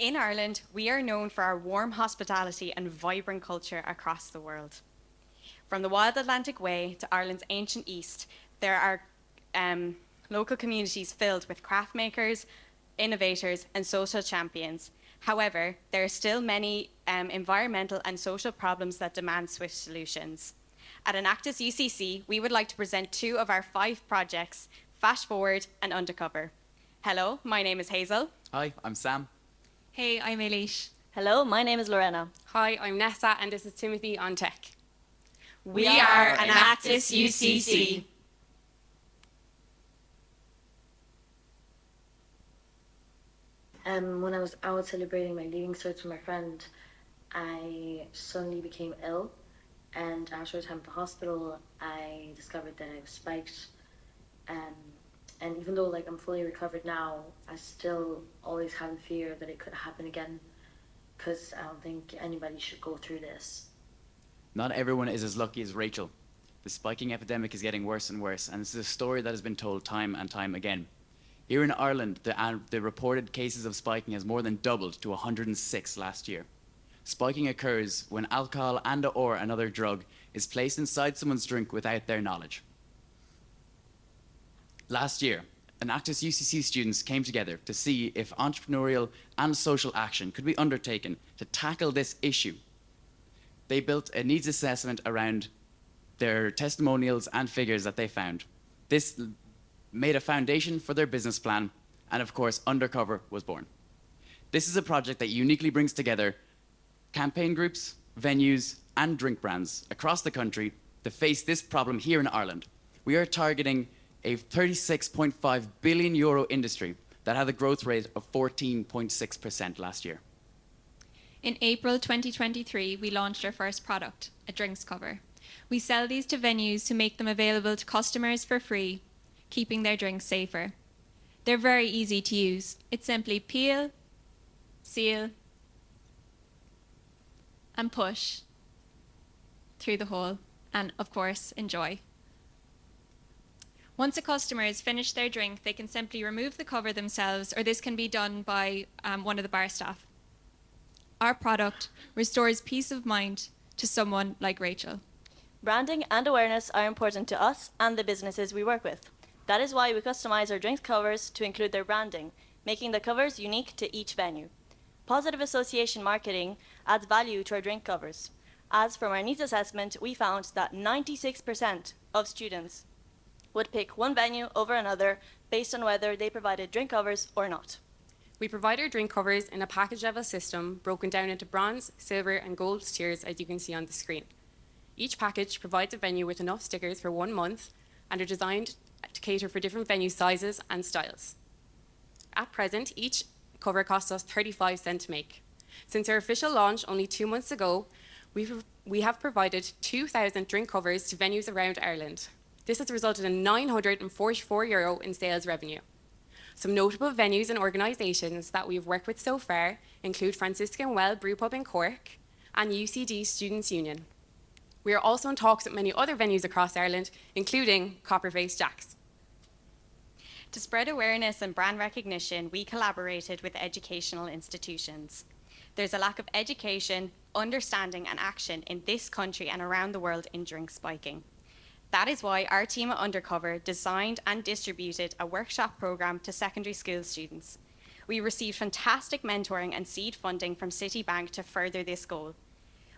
In Ireland, we are known for our warm hospitality and vibrant culture across the world. From the wild Atlantic Way to Ireland's ancient east, there are local communities filled with craft makers, innovators, and social champions. However, there are still many environmental and social problems that demand swift solutions. At Enactus UCC, we would like to present 2 of our 5 projects, Fash Forward and Undercover. Hello, my name is Hazel. Hi, I'm Sam. Hey, I'm Ailís. Hello, my name is Lorena. Hi, I'm Neasa, and this is Timothy on Tech. We are Enactus UCC. When I was out celebrating my leaving certs with my friend, I suddenly became ill, and after a time at the hospital, I discovered that I was spiked. And even though I'm fully recovered now, I still always have the fear that it could happen again, because I don't think anybody should go through this. Not everyone is as lucky as Rachel. The spiking epidemic is getting worse and worse, and this is a story that has been told time and time again. Here in Ireland, the reported cases of spiking has more than doubled to 106 last year. Spiking occurs when alcohol and/or another drug is placed inside someone's drink without their knowledge. Last year, Enactus UCC students came together to see if entrepreneurial and social action could be undertaken to tackle this issue. They built a needs assessment around their testimonials and figures that they found. This made a foundation for their business plan, and of course, Undercover was born. This is a project that uniquely brings together campaign groups, venues, and drink brands across the country to face this problem here in Ireland. We are targeting a 36.5 billion euro industry that had a growth rate of 14.6% last year. In April 2023, we launched our first product, a drinks cover. We sell these to venues who make them available to customers for free, keeping their drinks safer. They're very easy to use. It's simply peel, seal, and push through the hole, and of course, enjoy. Once a customer has finished their drink, they can simply remove the cover themselves, or this can be done by one of the bar staff. Our product restores peace of mind to someone like Rachel. Branding and awareness are important to us and the businesses we work with. That is why we customize our drinks covers to include their branding, making the covers unique to each venue. Positive association marketing adds value to our drink covers. As from our needs assessment, we found that 96% of students would pick one venue over another based on whether they provided drink covers or not. We provide our drink covers in a package level system broken down into bronze, silver, and gold tiers, as you can see on the screen. Each package provides a venue with enough stickers for 1 month and are designed to cater for different venue sizes and styles. At present, each cover costs us 35 cents to make. Since our official launch only 2 months ago, we have provided 2,000 drink covers to venues around Ireland. This has resulted in €944 in sales revenue. Some notable venues and organisations that we've worked with so far include Franciscan Well Brewpub in Cork and UCD Students' Union. We are also in talks with many other venues across Ireland, including Copperface Jacks. To spread awareness and brand recognition, we collaborated with educational institutions. There's a lack of education, understanding, and action in this country and around the world in drink spiking. That is why our team at Undercover designed and distributed a workshop programme to secondary school students. We received fantastic mentoring and seed funding from Citibank to further this goal.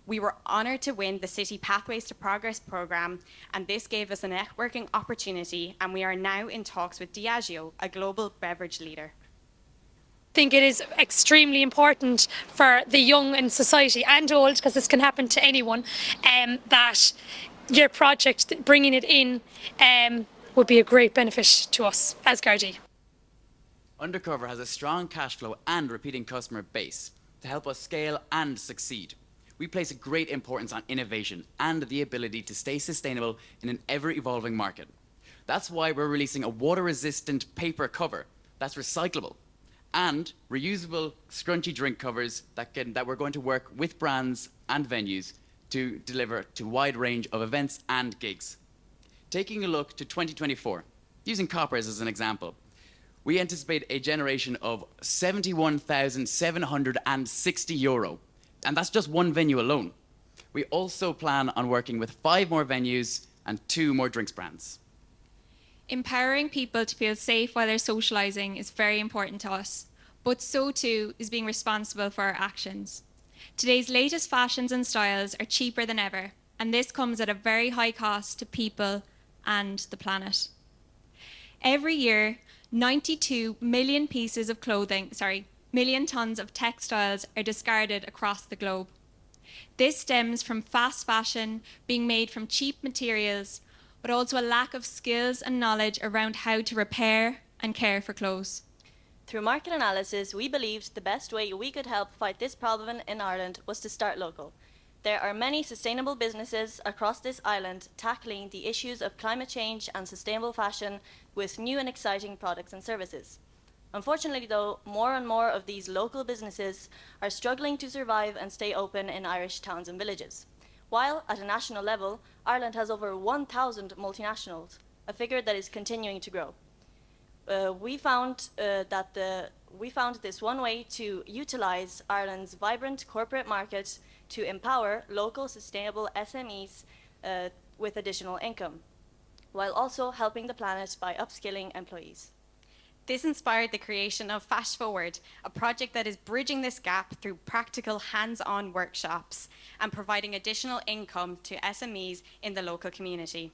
We were honoured to win the City Pathways to Progress programme, and this gave us a networking opportunity, and we are now in talks with Diageo, a global beverage leader. I think it is extremely important for the young in society and old, because this can happen to anyone, that your project, bringing it in, would be a great benefit to us as Gardaí. Undercover has a strong cash flow and repeating customer base to help us scale and succeed. We place a great importance on innovation and the ability to stay sustainable in an ever-evolving market. That's why we're releasing a water-resistant paper cover that's recyclable, and reusable scrunchy drink covers that we're going to work with brands and venues to deliver to a wide range of events and gigs. Taking a look to 2024, using coppers as an example, we anticipate a generation of €71,760, and that's just one venue alone. We also plan on working with 5 more venues and 2 more drinks brands. Empowering people to feel safe while they're socialising is very important to us, but so too is being responsible for our actions. Today's latest fashions and styles are cheaper than ever, and this comes at a very high cost to people and the planet. Every year, 92 million million tons of textiles are discarded across the globe. This stems from fast fashion being made from cheap materials, but also a lack of skills and knowledge around how to repair and care for clothes. Through market analysis, we believed the best way we could help fight this problem in Ireland was to start local. There are many sustainable businesses across this island tackling the issues of climate change and sustainable fashion with new and exciting products and services. Unfortunately, though, more and more of these local businesses are struggling to survive and stay open in Irish towns and villages. While, at a national level, Ireland has over 1,000 multinationals, a figure that is continuing to grow. We found this one way to utilise Ireland's vibrant corporate market to empower local sustainable SMEs with additional income, while also helping the planet by upskilling employees. This inspired the creation of Fash Forward, a project that is bridging this gap through practical hands-on workshops and providing additional income to SMEs in the local community.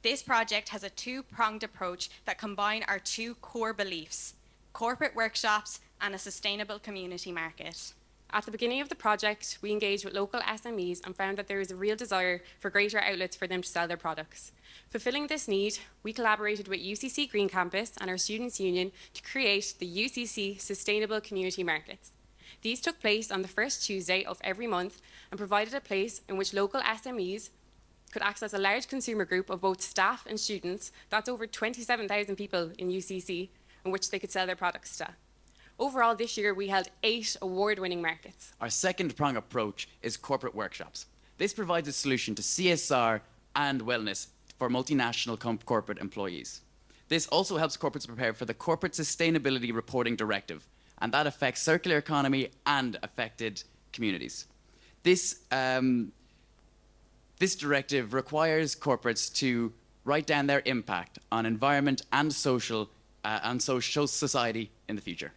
This project has a 2-pronged approach that combine our 2 core beliefs: corporate workshops and a sustainable community market. At the beginning of the project, we engaged with local SMEs and found that there is a real desire for greater outlets for them to sell their products. Fulfilling this need, we collaborated with UCC Green Campus and our Students' Union to create the UCC Sustainable Community Markets. These took place on the first Tuesday of every month and provided a place in which local SMEs could access a large consumer group of both staff and students, that's over 27,000 people in UCC, in which they could sell their products to. Overall, this year, we held 8 award-winning markets. Our second-prong approach is corporate workshops. This provides a solution to CSR and wellness for multinational corporate employees. This also helps corporates prepare for the Corporate Sustainability Reporting Directive, and that affects circular economy and affected communities. This directive requires corporates to write down their impact on environment and social society in the future.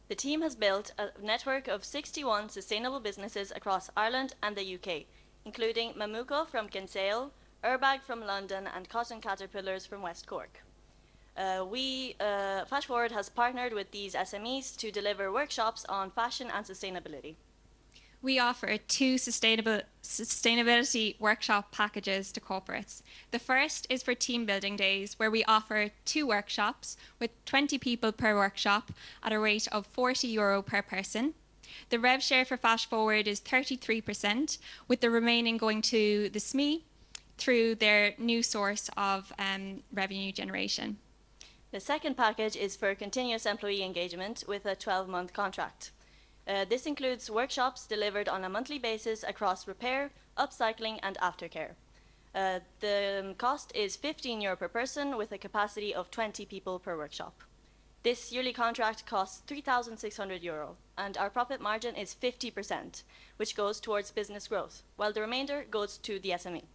The team has built a network of 61 sustainable businesses across Ireland and the UK, including Mamuco from Kinsale, Urbag from London, and Cotton Caterpillars from West Cork. Fash Forward has partnered with these SMEs to deliver workshops on fashion and sustainability. We offer 2 sustainability workshop packages to corporates. The first is for team building days, where we offer 2 workshops with 20 people per workshop at a rate of €40 per person. The rev share for Fash Forward is 33%, with the remaining going to the SME through their new source of revenue generation. The second package is for continuous employee engagement with a 12-month contract. This includes workshops delivered on a monthly basis across repair, upcycling, and aftercare. The cost is €15 per person with a capacity of 20 people per workshop. This yearly contract costs €3,600, and our profit margin is 50%, which goes towards business growth, while the remainder goes to the SME.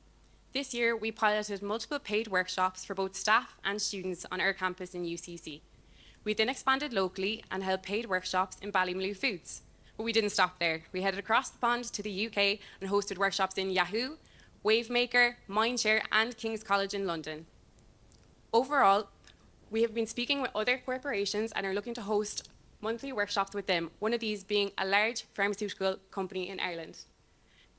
This year, we piloted multiple paid workshops for both staff and students on our campus in UCC. We then expanded locally and held paid workshops in Ballymaloe Foods. But we didn't stop there. We headed across the pond to the UK and hosted workshops in Yahoo, Wavemaker, Mindshare, and King's College in London. Overall, we have been speaking with other corporations and are looking to host monthly workshops with them, one of these being a large pharmaceutical company in Ireland.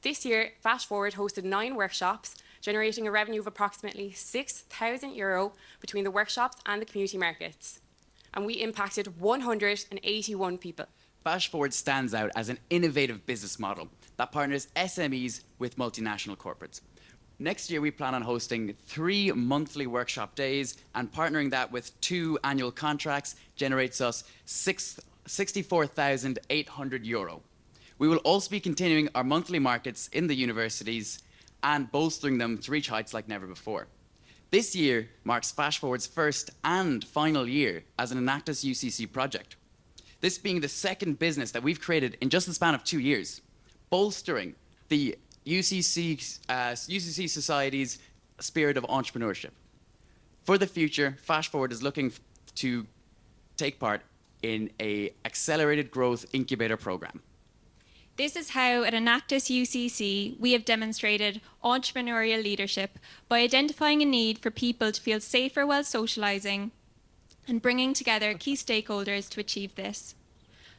This year, Fash Forward hosted 9 workshops, generating a revenue of approximately €6,000 between the workshops and the community markets. And we impacted 181 people. Fash Forward stands out as an innovative business model that partners SMEs with multinational corporates. Next year, we plan on hosting 3 monthly workshop days, and partnering that with 2 annual contracts generates us €64,800. We will also be continuing our monthly markets in the universities and bolstering them to reach heights like never before. This year marks Fash Forward's first and final year as an Enactus UCC project. This being the second business that we've created in just the span of 2 years, bolstering the UCC Society's spirit of entrepreneurship. For the future, Fash Forward is looking to take part in an accelerated growth incubator program. This is how at Enactus UCC we have demonstrated entrepreneurial leadership by identifying a need for people to feel safer while socialising and bringing together key stakeholders to achieve this.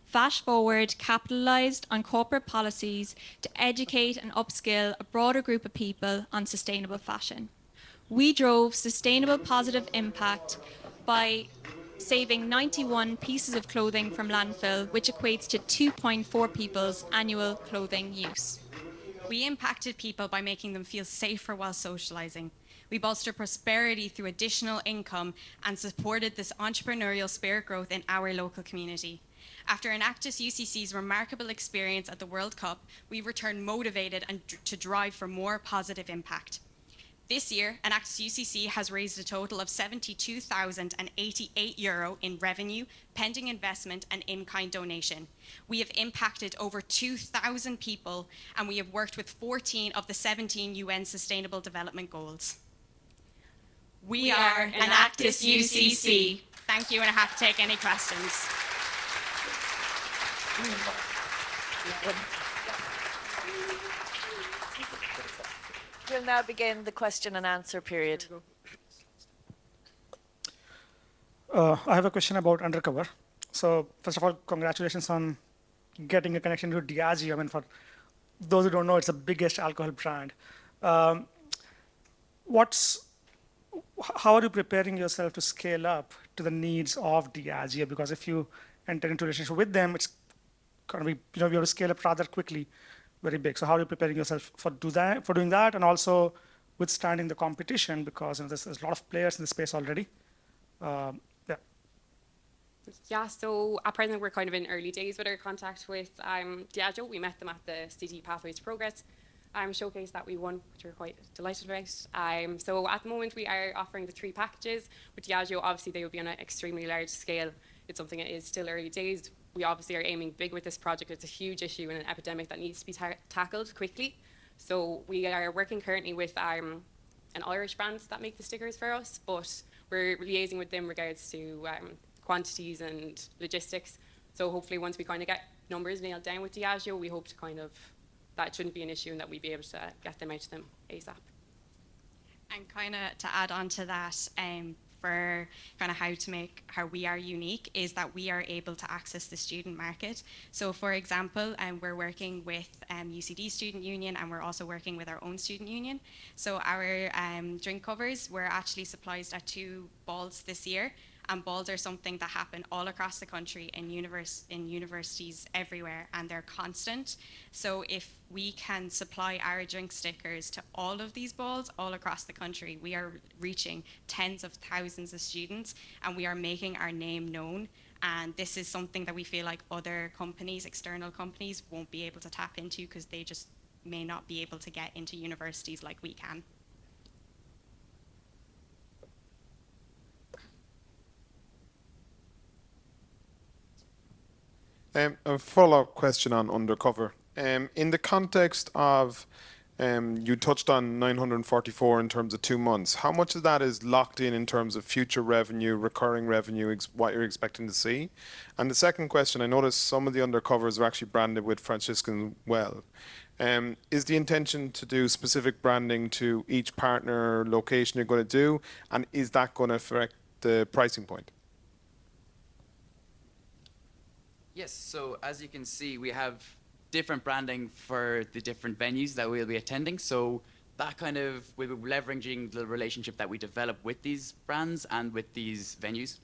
Fash Forward capitalised on corporate policies to educate and upskill a broader group of people on sustainable fashion. We drove sustainable positive impact by saving 91 pieces of clothing from landfill, which equates to 2.4 people's annual clothing use. We impacted people by making them feel safer while socialising. We bolstered prosperity through additional income and supported this entrepreneurial spirit growth in our local community. After Enactus UCC's remarkable experience at the World Cup, we returned motivated and to drive for more positive impact. This year, Enactus UCC has raised a total of €72,088 in revenue, pending investment and in-kind donation. We have impacted over 2,000 people and we have worked with 14 of the 17 UN Sustainable Development Goals. We are Enactus UCC. Thank you, and I have to take any questions. We'll now begin the question and answer period. I have a question about Undercover. So first of all, congratulations on getting a connection to Diageo. I mean, for those who don't know, it's the biggest alcohol brand. How are you preparing yourself to scale up to the needs of Diageo? Because if you enter into a relationship with them, it's going to be, you have to scale up rather quickly, very big. So how are you preparing yourself for doing that, and also withstanding the competition, because there's a lot of players in the space already. Yeah, so at present we're kind of in early days with our contact with Diageo. We met them at the City Pathways to Progress showcase that we won, which we're quite delighted about. So at the moment we are offering the 3 packages. With Diageo, obviously they will be on an extremely large scale. It's something that is still early days. We obviously are aiming big with this project. It's a huge issue and an epidemic that needs to be tackled quickly. So we are working currently with an Irish brand that make the stickers for us, but we're liaising with them in regards to quantities and logistics. So hopefully once we kind of get numbers nailed down with Diageo, we hope to kind of, that shouldn't be an issue and that we'd be able to get them out to them ASAP. And kind of to add on to that, for kind of how we are unique is that we are able to access the student market. So for example, we're working with UCD Student Union, and we're also working with our own student union. So our drink covers were actually supplied at 2 balls this year. And balls are something that happen all across the country in universities everywhere, and they're constant. So if we can supply our drink stickers to all of these balls all across the country, we are reaching tens of thousands of students, and we are making our name known. And this is something that we feel like other companies, external companies, won't be able to tap into because they just may not be able to get into universities like we can. A follow-up question on Undercover. In the context of, you touched on 944 in terms of 2 months. How much of that is locked in terms of future revenue, recurring revenue, what you're expecting to see? And the second question, I noticed some of the Undercovers are actually branded with Franciscan Well. Is the intention to do specific branding to each partner location you're going to do? And is that going to affect the pricing point? Yes, so as you can see, we have different branding for the different venues that we'll be attending. So that kind of, we'll be leveraging the relationship that we develop with these brands and with these venues.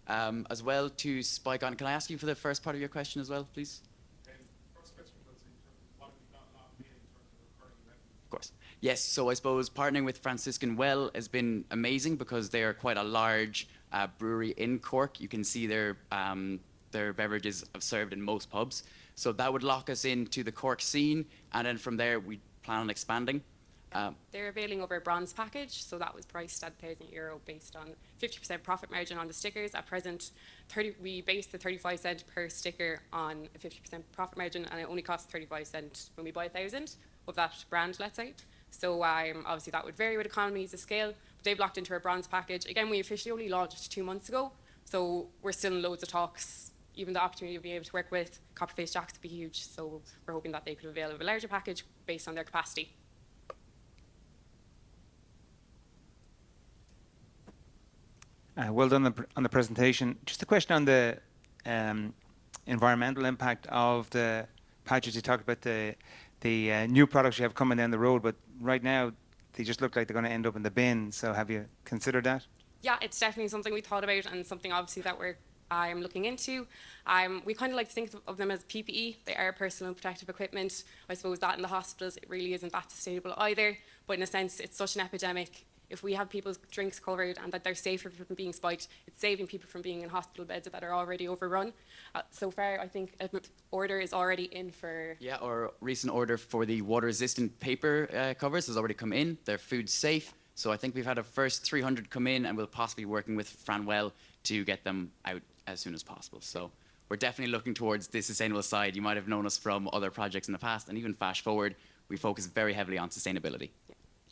As well, to spike on, can I ask you for the first part of your question as well, please? First question was in terms of what have you got locked in terms of recurring revenue? Of course. Yes, so I suppose partnering with Franciscan Well has been amazing because they are quite a large brewery in Cork. You can see their beverages are served in most pubs. So that would lock us into the Cork scene, and then from there we plan on expanding. They're availing of our bronze package, so that was priced at €1,000 based on 50% profit margin on the stickers. At present, we base the 35 cent per sticker on a 50% profit margin, and it only costs 35 cent when we buy 1,000 of that brand, let's say. So obviously that would vary with economies of scale, but they've locked into our bronze package. Again, we officially only launched 2 months ago, so we're still in loads of talks. Even the opportunity of being able to work with Copperface Jacks would be huge, so we're hoping that they could avail of a larger package based on their capacity. Well done on the presentation. Just a question on the environmental impact of the patches. You talked about the new products you have coming down the road, but right now they just look like they're going to end up in the bin. So have you considered that? Yeah, it's definitely something we thought about, and something obviously that we're looking into. We kind of like to think of them as PPE. They are personal protective equipment. I suppose that in the hospitals, it really isn't that sustainable either. But in a sense, it's such an epidemic. If we have people's drinks covered and that they're safer from being spiked, it's saving people from being in hospital beds that are already overrun. So far, I think an order is already in for... Yeah, our recent order for the water-resistant paper covers has already come in. They're food safe. So I think we've had our first 300 come in, and we'll possibly be working with Franwell to get them out as soon as possible. So we're definitely looking towards the sustainable side. You might have known us from other projects in the past, and even Fash Forward, we focus very heavily on sustainability.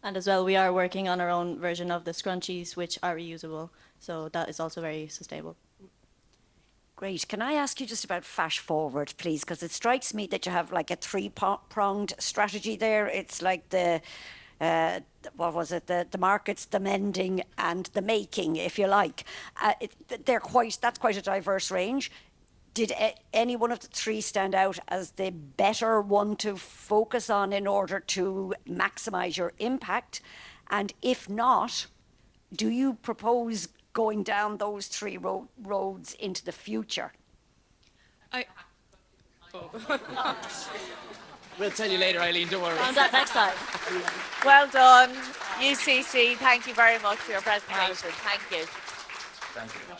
And as well, we are working on our own version of the scrunchies, which are reusable. So that is also very sustainable. Great. Can I ask you just about Fash Forward, please? Because it strikes me that you have like a three-pronged strategy there. It's like the, what was it? The markets, the mending, and the making, if you like. That's quite a diverse range. Did any one of the three stand out as the better one to focus on in order to maximise your impact? And if not, do you propose going down those three roads into the future? We'll tell you later, Eileen, don't worry. Found that next time. Well done, UCC. Thank you very much for your presentation. Thank you. Thank you.